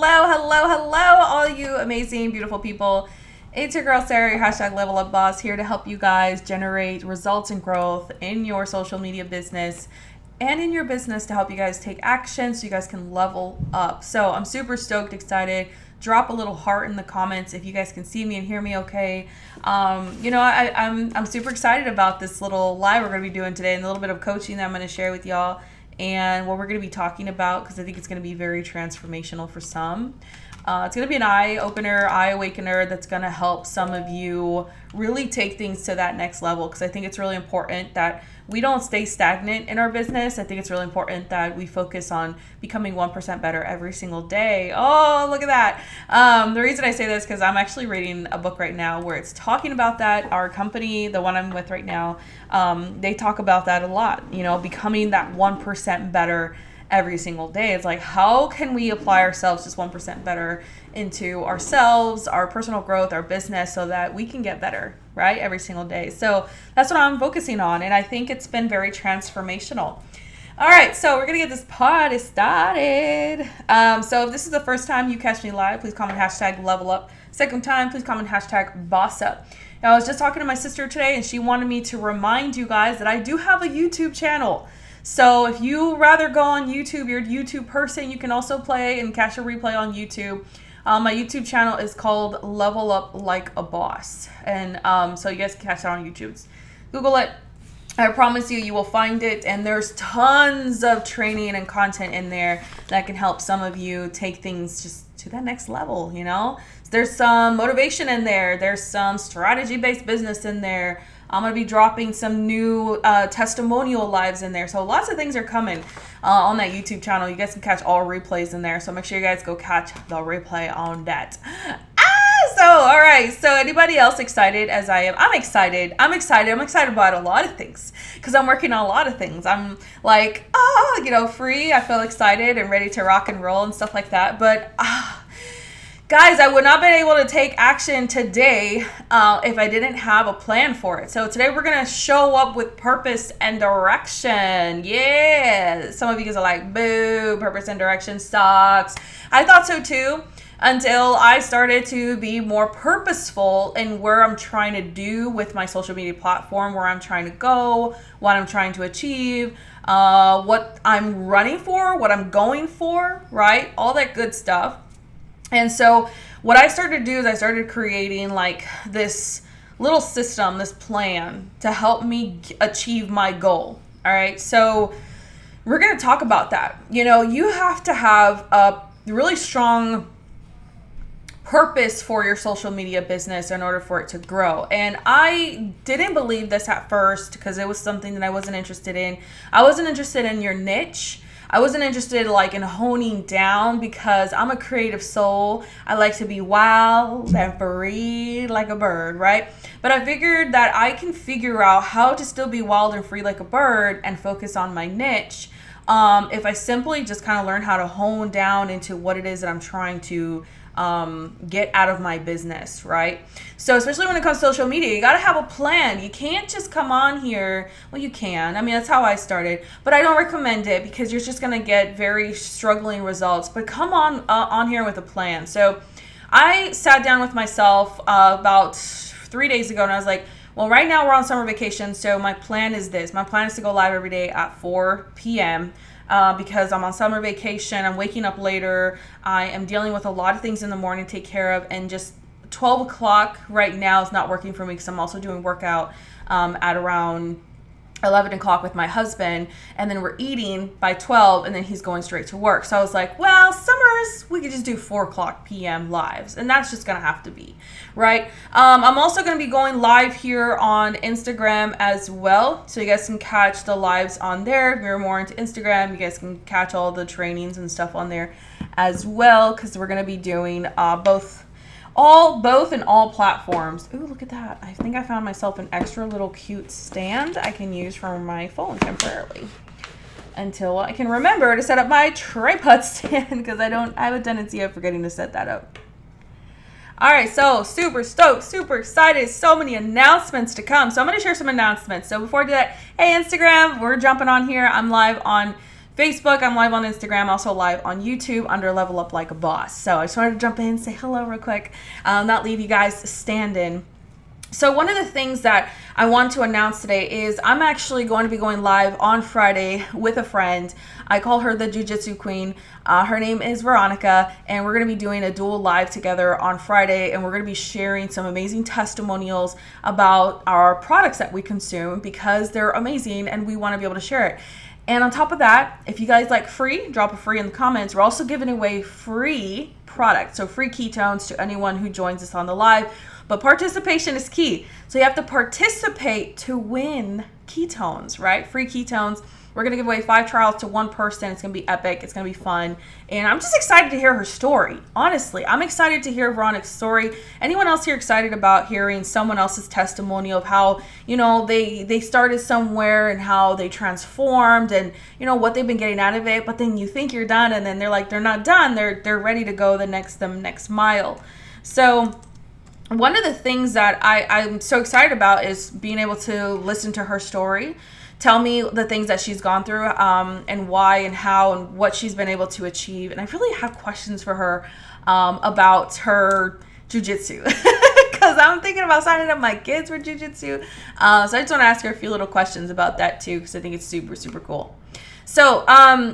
Hello, all you amazing, beautiful people. It's your girl Sarah, your hashtag Level Up Boss, here to help you guys generate results and growth in your social media business and in your business to help you guys take action so you guys can level up. So I'm super stoked, excited. Drop a little heart in the comments if you guys can see me and hear me okay. I'm super excited about this little live we're going to be doing today and a little bit of coaching that I'm going to share with y'all and what we're going to be talking about, because I think it's going to be very transformational for some. It's going to be an eye-opener, eye-awakener that's going to help some of you really take things to that next level, because I think it's really important that we don't stay stagnant in our business. I think it's really important that we focus on becoming 1% better every single day. Oh, look at that. The reason I say this is because I'm actually reading a book right now where it's talking about that. Our company, the one I'm with right now, they talk about that a lot, becoming that 1% better every single day. It's like, how can we apply ourselves just 1% better into ourselves, our personal growth, our business, so that we can get better, right? Every single day. So that's what I'm focusing on. And I think it's been very transformational. All right, so we're going to get this party started. So if this is the first time you catch me live, please comment hashtag level up. Second time, please comment hashtag boss up. Now, I was just talking to my sister today and she wanted me to remind you guys that I do have a YouTube channel. So if you rather go on YouTube, you're a YouTube person, you can also play and catch a replay on YouTube. My YouTube channel is called Level Up Like a Boss. And so you guys can catch it on YouTube. Google it. I promise you will find it. And there's tons of training and content in there that can help some of you take things just to that next level, There's some motivation in there. There's some strategy-based business in there. I'm going to be dropping some new testimonial lives in there. So lots of things are coming on that YouTube channel. You guys can catch all replays in there. So make sure you guys go catch the replay on that. All right. So anybody else excited as I am? I'm excited. I'm excited about a lot of things because I'm working on a lot of things. I'm like, free. I feel excited and ready to rock and roll and stuff like that. But guys, I would not have been able to take action today if I didn't have a plan for it. So today we're going to show up with purpose and direction. Yeah. Some of you guys are like, boo, purpose and direction sucks. I thought so too, until I started to be more purposeful in where I'm trying to do with my social media platform, where I'm trying to go, what I'm trying to achieve, what I'm running for, what I'm going for, right? All that good stuff. And so what I started to do is I started creating like this little system, this plan to help me achieve my goal. All right. So we're going to talk about that. You have to have a really strong purpose for your social media business in order for it to grow. And I didn't believe this at first because it was something that I wasn't interested in. I wasn't interested in your niche. I wasn't interested in honing down because I'm a creative soul. I like to be wild and free like a bird, right? But I figured that I can figure out how to still be wild and free like a bird and focus on my niche if I simply just kind of learn how to hone down into what it is that I'm trying to get out of my business, right? So especially when it comes to social media, you got to have a plan. You can't just come on here. Well, you can. I mean, that's how I started, but I don't recommend it because you're just going to get very struggling results. But come on here with a plan. So I sat down with myself about 3 days ago and I was like, well, right now we're on summer vacation. So my plan is this. My plan is to go live every day at 4 p.m. Because I'm on summer vacation, I'm waking up later, I am dealing with a lot of things in the morning to take care of, and just 12 o'clock right now is not working for me because I'm also doing workout at around 11 o'clock with my husband, and then we're eating by 12, and then he's going straight to work. So I was like, well, summers, we could just do 4 o'clock p.m. lives, and that's just going to have to be, right? I'm also going to be going live here on Instagram as well, so you guys can catch the lives on there. If you're more into Instagram, you guys can catch all the trainings and stuff on there as well, because we're going to be doing both in all platforms. Ooh, look at that. I think I found myself an extra little cute stand I can use for my phone temporarily until I can remember to set up my tripod stand, because I have a tendency of forgetting to set that up. All right, so super stoked, super excited. So many announcements to come. So I'm going to share some announcements. So before I do that, hey, Instagram, we're jumping on here. I'm live on Facebook. I'm live on Instagram, also live on YouTube under Level Up Like a Boss. So I just wanted to jump in and say hello real quick, not leave you guys standing. So one of the things that I want to announce today is I'm actually going to be going live on Friday with a friend. I call her the Jiu-Jitsu Queen. Her name is Veronica, and we're going to be doing a dual live together on Friday, and we're going to be sharing some amazing testimonials about our products that we consume because they're amazing and we want to be able to share it. And on top of that, if you guys like free, drop a free in the comments. We're also giving away free products, so free ketones to anyone who joins us on the live. But participation is key. So you have to participate to win ketones, right? Free ketones. We're going to give away 5 trials to one person. It's going to be epic. It's going to be fun. And I'm just excited to hear her story. Honestly, I'm excited to hear Veronica's story. Anyone else here excited about hearing someone else's testimonial of how, they started somewhere and how they transformed and, what they've been getting out of it. But then you think you're done and then they're not done. They're ready to go the next mile. So one of the things that I'm so excited about is being able to listen to her story, tell me the things that she's gone through, and why and how and what she's been able to achieve. And I really have questions for her about her jiu-jitsu because I'm thinking about signing up my kids for jiu-jitsu. So I just want to ask her a few little questions about that too because I think it's super, super cool. So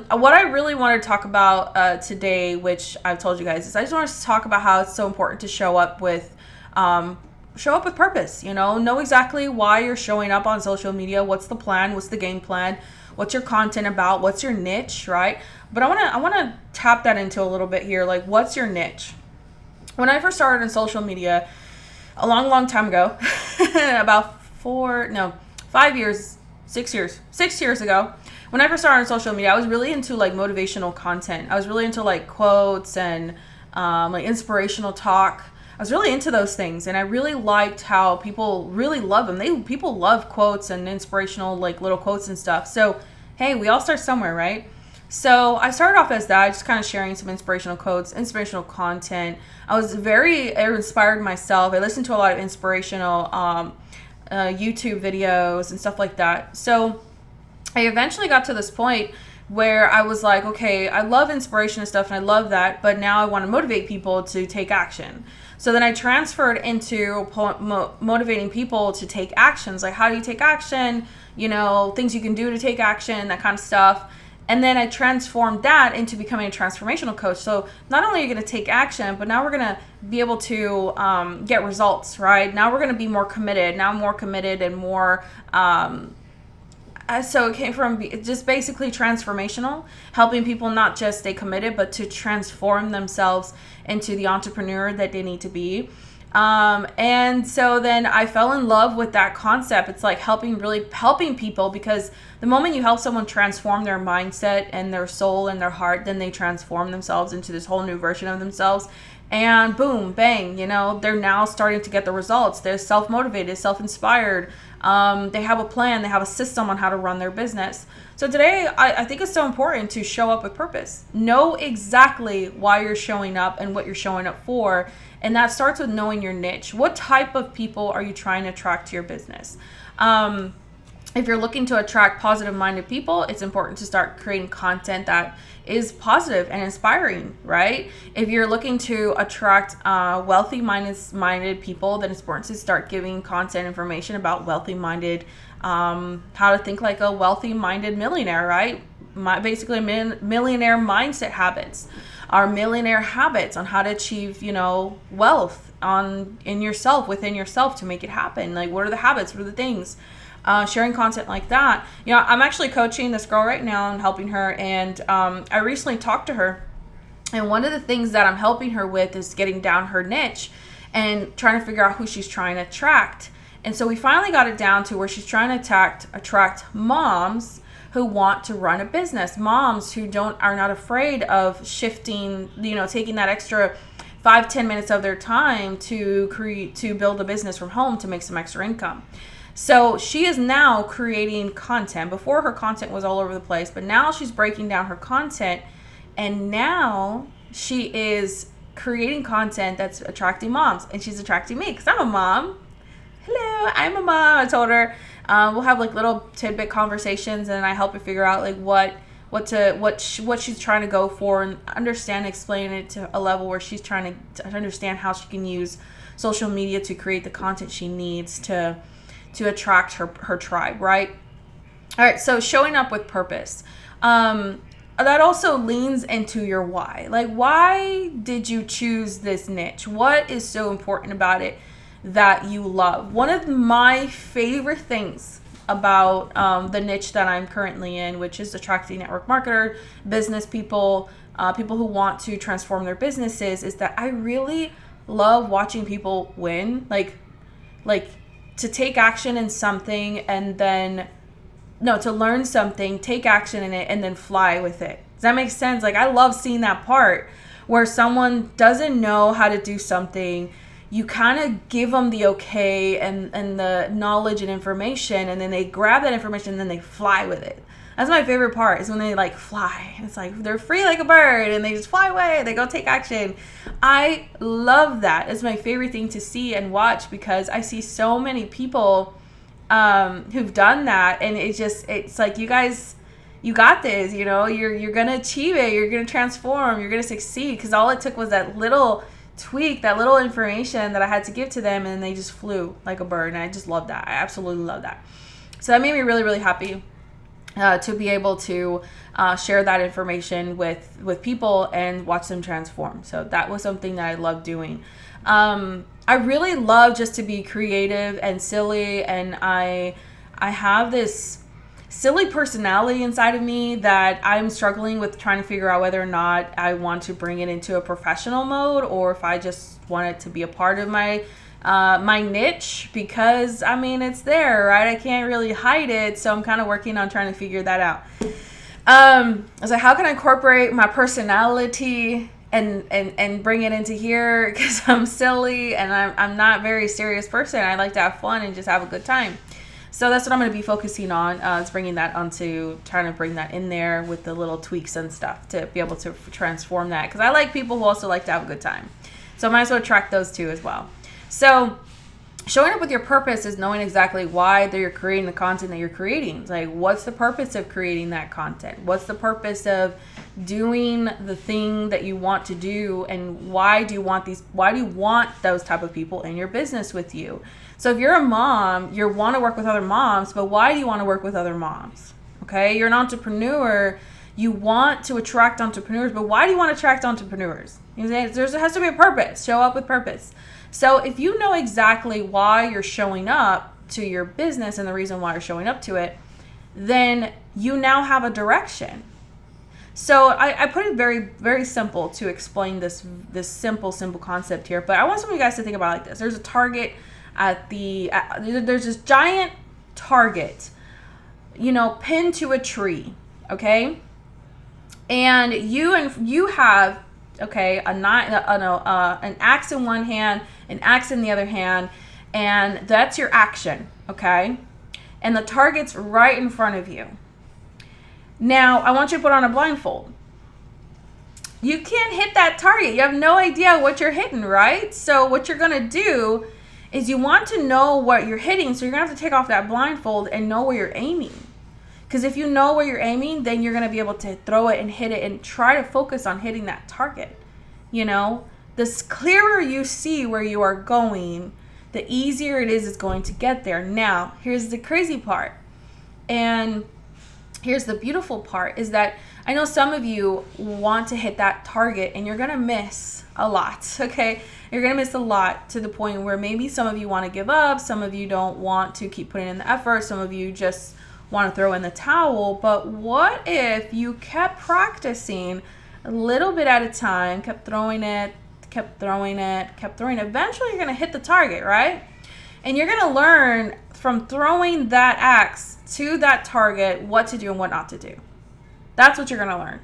what I really want to talk about today, which I've told you guys, is I just want to talk about how it's so important to show up with purpose. Know exactly why you're showing up on social media. What's the plan? What's the game plan? What's your content about? What's your niche, right? But I want to tap that into a little bit here. Like, what's your niche? When I first started on social media a long time ago, about 6 years ago, when I first started on social media, I was really into like motivational content. I was really into like quotes and like inspirational talk. I was really into those things, and I really liked how people really love them. People love quotes and inspirational like little quotes and stuff. So, hey, we all start somewhere, right? So I started off as that, just kind of sharing some inspirational quotes, inspirational content. I was very inspired myself. I listened to a lot of inspirational YouTube videos and stuff like that. So I eventually got to this point where I was like, okay, I love inspiration and stuff, and I love that, but now I want to motivate people to take action. So then I transferred into motivating people to take actions, like how do you take action, things you can do to take action, that kind of stuff. And then I transformed that into becoming a transformational coach. So not only are you going to take action, but now we're going to be able to get results, right? Now we're going to be more committed. Now I'm more committed and more so it came from just basically transformational, helping people not just stay committed, but to transform themselves into the entrepreneur that they need to be. And so then I fell in love with that concept. It's like helping people, because the moment you help someone transform their mindset and their soul and their heart, then they transform themselves into this whole new version of themselves. And boom, bang, they're now starting to get the results. They're self-motivated, self-inspired. They have a plan. They have a system on how to run their business. So today, I think it's so important to show up with purpose. Know exactly why you're showing up and what you're showing up for. And that starts with knowing your niche. What type of people are you trying to attract to your business? If you're looking to attract positive-minded people, it's important to start creating content that is positive and inspiring, right? If you're looking to attract wealthy-minded people, then it's important to start giving content information about wealthy-minded, how to think like a wealthy-minded millionaire, right? Basically, millionaire mindset habits. Our millionaire habits on how to achieve, wealth within yourself to make it happen. Like, what are the habits? What are the things? Sharing content like that. I'm actually coaching this girl right now and helping her. And I recently talked to her. And one of the things that I'm helping her with is getting down her niche and trying to figure out who she's trying to attract. And so we finally got it down to where she's trying to attract moms who want to run a business, moms who are not afraid of shifting, taking that extra 5-10 minutes of their time to build a business from home to make some extra income. So she is now creating content. Before, her content was all over the place, but now she's breaking down her content, and now she is creating content that's attracting moms, and she's attracting me because I'm a mom. Hello, I'm a mom. I told her we'll have like little tidbit conversations, and I help her figure out like what what she's trying to go for, and explain it to a level where she's trying to understand how she can use social media to create the content she needs to attract her tribe, right? All right, so showing up with purpose. That also leans into your why. Like, why did you choose this niche? What is so important about it that you love? One of my favorite things about the niche that I'm currently in, which is attracting network marketer, business people, people who want to transform their businesses, is that I really love watching people win. Like to take action in something and then to learn something, take action in it, and then fly with it. Does that make sense? Like, I love seeing that part where someone doesn't know how to do something. You kind of give them the okay and the knowledge and information, and then they grab that information and then they fly with it. That's my favorite part, is when they like fly. It's like they're free like a bird and they just fly away. They go take action. I love that. It's my favorite thing to see and watch, because I see so many people who've done that, and it's like, you guys, you got this, you're gonna achieve it, you're gonna transform, you're gonna succeed, because all it took was that little tweak, that little information that I had to give to them, and they just flew like a bird. And I just love that. I absolutely love that. So that made me really, really happy to be able to share that information with people and watch them transform. So that was something that I love doing. I really love just to be creative and silly, and I have this silly personality inside of me that I'm struggling with trying to figure out whether or not I want to bring it into a professional mode, or if I just want it to be a part of my my niche, because it's there, right? I can't really hide it, so I'm kind of working on trying to figure that out. I was like, how can I incorporate my personality and bring it into here, because I'm silly and I'm not a very serious person. I like to have fun and just have a good time. So that's what I'm going to be focusing on, is bringing that onto, trying to bring that in there with the little tweaks and stuff to be able to transform that, because I like people who also like to have a good time. So I might as well attract those two as well. So showing up with your purpose is knowing exactly why you're creating the content that you're creating. It's like, what's the purpose of creating that content? What's the purpose of doing the thing that you want to do, and why do you want those type of people in your business with you? So if you're a mom, you want to work with other moms, but why do you want to work with other moms? Okay, you're an entrepreneur, you want to attract entrepreneurs, but why do you want to attract entrepreneurs? There has to be a purpose. Show up with purpose. So if you know exactly why you're showing up to your business and the reason why you're showing up to it, then you now have a direction. So I put it very, very simple to explain this simple concept here, but I want some of you guys to think about it like this. There's a target there's this giant target, pinned to a tree, okay? And you have, okay, an axe in one hand, an axe in the other hand, and that's your action, okay? And the target's right in front of you. Now, I want you to put on a blindfold. You can't hit that target. You have no idea what you're hitting, right? So what you're going to do is you want to know what you're hitting, so you're going to have to take off that blindfold and know where you're aiming. Because if you know where you're aiming, then you're going to be able to throw it and hit it and try to focus on hitting that target. The clearer you see where you are going, the easier it is going to get there. Now, here's the crazy part. And here's the beautiful part, is that I know some of you want to hit that target and you're going to miss a lot, okay? You're going to miss a lot, to the point where maybe some of you want to give up, some of you don't want to keep putting in the effort, some of you just want to throw in the towel. But what if you kept practicing a little bit at a time, kept throwing it, eventually you're going to hit the target, right? And you're going to learn from throwing that axe to that target what to do and what not to do. That's what you're going to learn.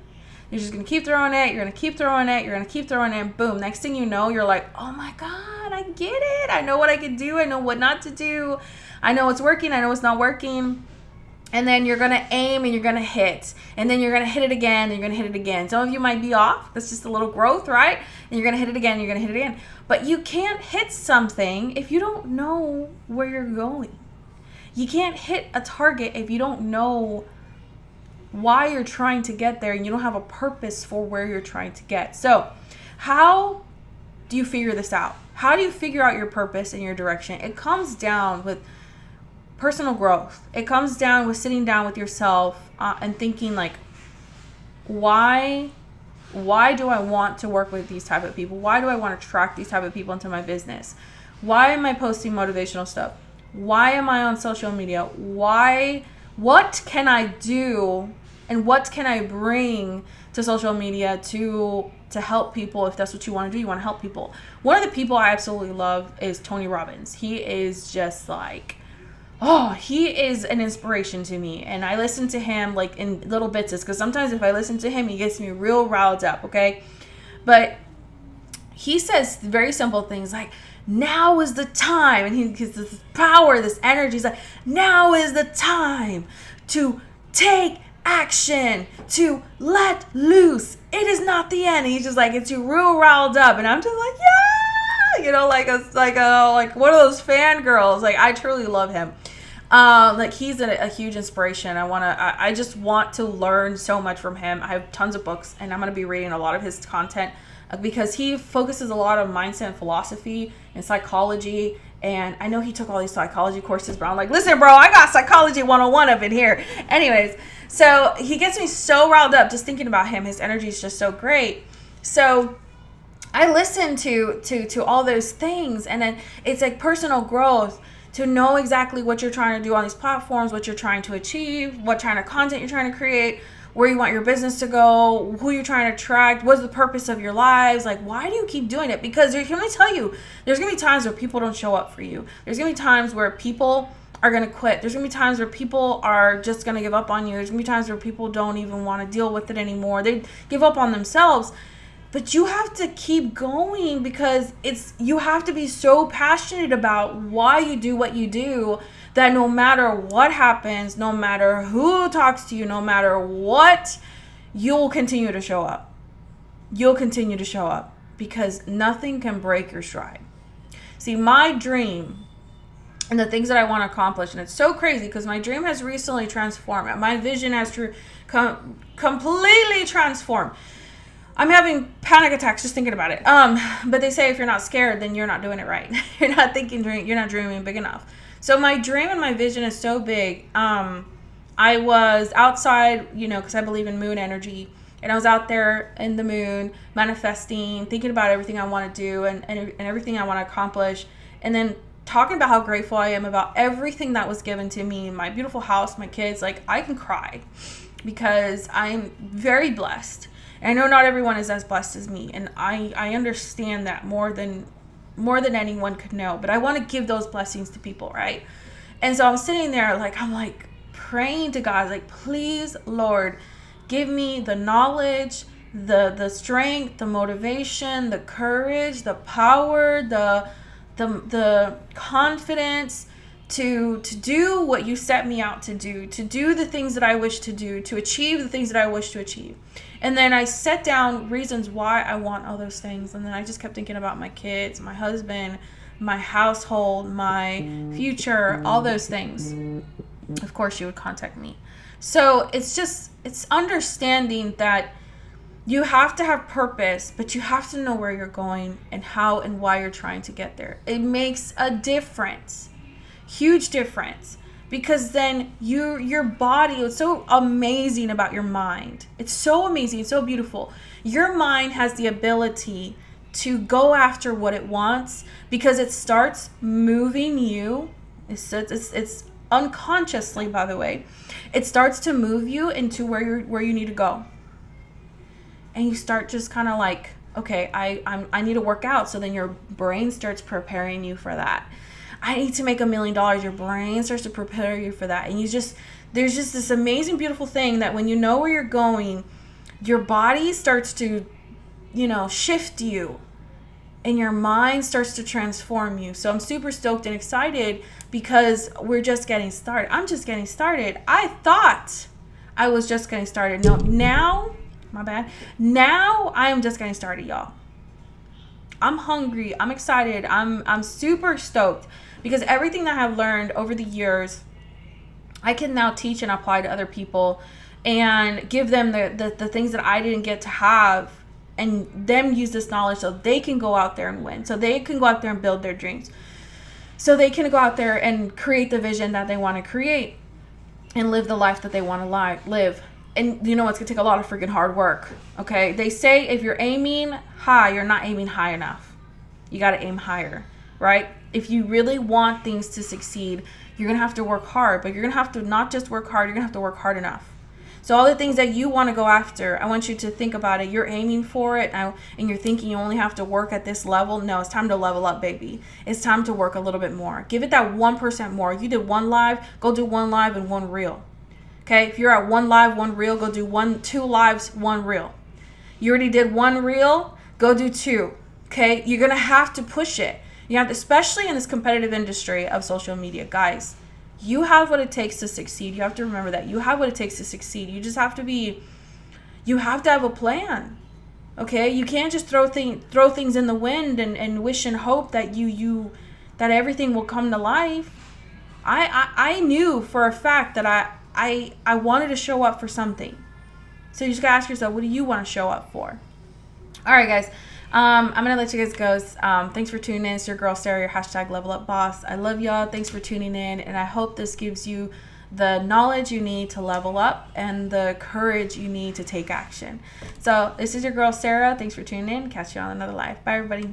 You're just going to keep throwing it. You're going to keep throwing it. You're going to keep throwing it. Boom. Next thing you know, you're like, oh my God, I get it. I know what I can do. I know what not to do. I know what's working. I know what's not working. And then you're going to aim and you're going to hit. And then you're going to hit it again. And you're going to hit it again. Some of you might be off. That's just a little growth, right? And you're going to hit it again. And you're going to hit it again. But you can't hit something if you don't know where you're going. You can't hit a target if you don't know why you're trying to get there and you don't have a purpose for where you're trying to get. So how do you figure this out? How do you figure out your purpose and your direction? It comes down with personal growth. It comes down with sitting down with yourself and thinking like, why do I want to work with these type of people? Why do I want to attract these type of people into my business? Why am I posting motivational stuff? Why am I on social media? What can I do and what can I bring to social media to help people? If that's what you want to do, you want to help people. One of the people I absolutely love is Tony Robbins. He is just like, he is an inspiration to me. And I listen to him like in little bits, because sometimes if I listen to him, he gets me real riled up, okay? But he says very simple things like, now is the time. And he gives this power, this energy. He's like, now is the time to take action, to let loose. It is not the end. And he's just like, it's you real riled up. And I'm just like, yeah, you know, like one of those fangirls. Like, I truly love him. Like, he's a huge inspiration. I just want to learn so much from him. I have tons of books, and I'm going to be reading a lot of his content because he focuses a lot on mindset and philosophy and psychology. And I know he took all these psychology courses, but I'm like, listen, bro, I got psychology 101 up in here. Anyways, so he gets me so riled up just thinking about him. His energy is just so great. So I listen to all those things, and then it's like personal growth, to know exactly what you're trying to do on these platforms, what you're trying to achieve, what kind of content you're trying to create, where you want your business to go, who you're trying to attract, what's the purpose of your lives. Like, why do you keep doing it? Because let me tell you, there's going to be times where people don't show up for you. There's going to be times where people are going to quit. There's going to be times where people are just going to give up on you. There's going to be times where people don't even want to deal with it anymore. They give up on themselves. But you have to keep going, because you have to be so passionate about why you do what you do that no matter what happens, no matter who talks to you, no matter what, you'll continue to show up. You'll continue to show up, because nothing can break your stride. See, my dream and the things that I want to accomplish, and it's so crazy because my dream has recently transformed. My vision has completely transformed. I'm having panic attacks just thinking about it. But they say if you're not scared, then you're not doing it right. You're not you're not dreaming big enough. So my dream and my vision is so big. I was outside, because I believe in moon energy. And I was out there in the moon, manifesting, thinking about everything I want to do and everything I want to accomplish. And then talking about how grateful I am about everything that was given to me, my beautiful house, my kids. Like, I can cry because I'm very blessed. And I know not everyone is as blessed as me, and I understand that more than anyone could know. But I want to give those blessings to people, right? And so I'm sitting there, I'm praying to God, like, please, Lord, give me the knowledge, the strength, the motivation, the courage, the power, the confidence to do what you set me out to do the things that I wish to do, to achieve the things that I wish to achieve. And then I set down reasons why I want all those things. And then I just kept thinking about my kids, my husband, my household, my future, all those things. Of course, you would contact me. So it's understanding that you have to have purpose, but you have to know where you're going and how and why you're trying to get there. It makes a difference, huge difference. Because then your body, it's so amazing about your mind. It's so amazing, it's so beautiful. Your mind has the ability to go after what it wants because it starts moving you. It's unconsciously, by the way. It starts to move you into where you need to go. And you start just kind of like, okay, I need to work out. So then your brain starts preparing you for that. I need to make $1 million. Your brain starts to prepare you for that. And there's just this amazing, beautiful thing that when you know where you're going, your body starts to, shift you and your mind starts to transform you. So I'm super stoked and excited because we're just getting started. I'm just getting started. I thought I was just getting started. No, now, my bad. Now I am just getting started, y'all. I'm hungry. I'm excited. I'm super stoked. Because everything that I've learned over the years, I can now teach and apply to other people. and give them the things that I didn't get to have, and them use this knowledge so they can go out there and win, so they can go out there and build their dreams, so they can go out there and create the vision that they want to create and live the life that they want to live. And you know, it's going to take a lot of freaking hard work, okay? They say if you're aiming high, you're not aiming high enough. You got to aim higher, right? If you really want things to succeed, you're going to have to work hard, but you're going to have to not just work hard, you're going to have to work hard enough. So all the things that you want to go after, I want you to think about it. You're aiming for it, and you're thinking you only have to work at this level. No, it's time to level up, baby. It's time to work a little bit more. Give it that 1% more. You did 1 live, go do 1 live and 1 reel. Okay, if you're at 1 live, 1 reel, go do 2 lives, 1 reel. You already did 1 reel, go do 2. Okay, you're going to have to push it. You have to, especially in this competitive industry of social media, guys. You have what it takes to succeed. You have to remember that. You have what it takes to succeed. You just have to you have to have a plan. Okay? You can't just throw things in the wind and wish and hope that that everything will come to life. I knew for a fact that I wanted to show up for something. So you just gotta ask yourself, what do you want to show up for? All right, guys. I'm gonna let you guys go. Thanks for tuning in. It's your girl Sarah, your #LevelUpBoss. I love y'all. Thanks for tuning in, and I hope this gives you the knowledge you need to level up and the courage you need to take action. So this is your girl Sarah. Thanks for tuning in. Catch you on another live. Bye, everybody.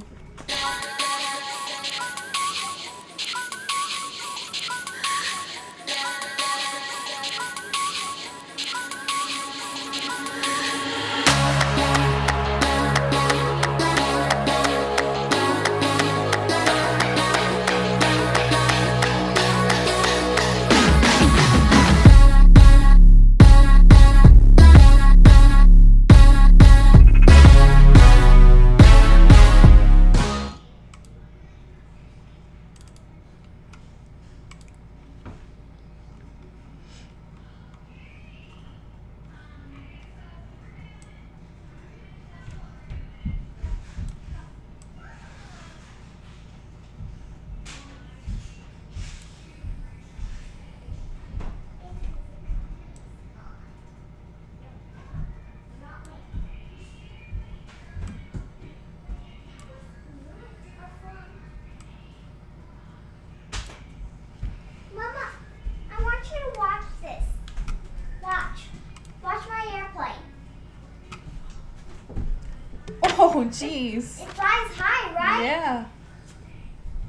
Oh, jeez. It flies high, right? Yeah.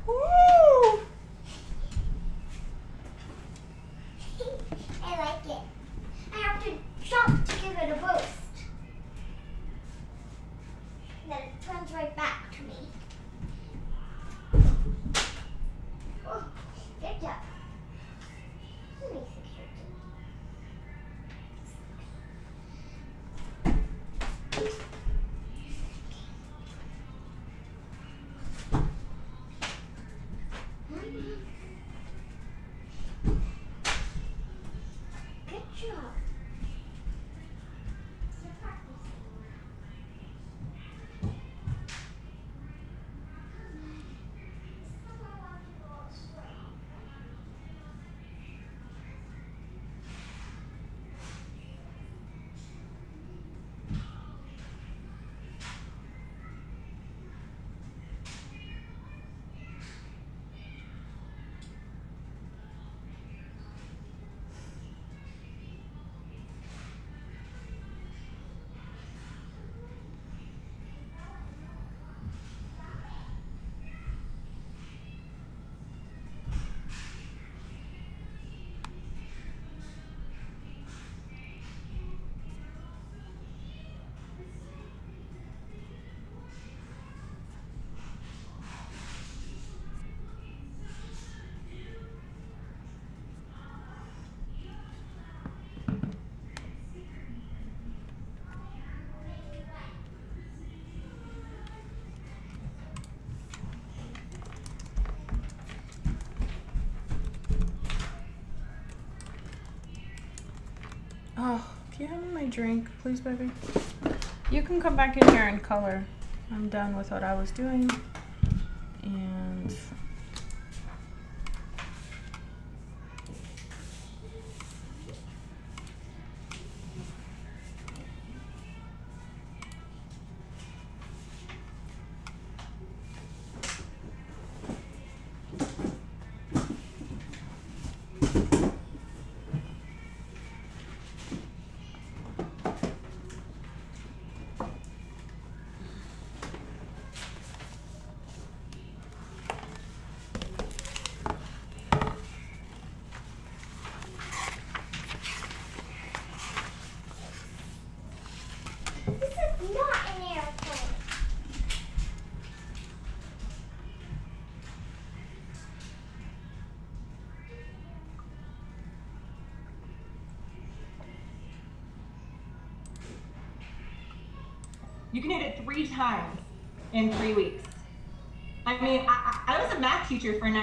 Woo! I like it. I have to jump to give it a boost. Then it turns right back to me. Oh, good job. Let me fix your Good job. You're practicing. Oh, can you have me my drink, please, baby? You can come back in here and color. I'm done with what I was doing. And You can hit it 3 times in 3 weeks. I mean, I was a math teacher for 9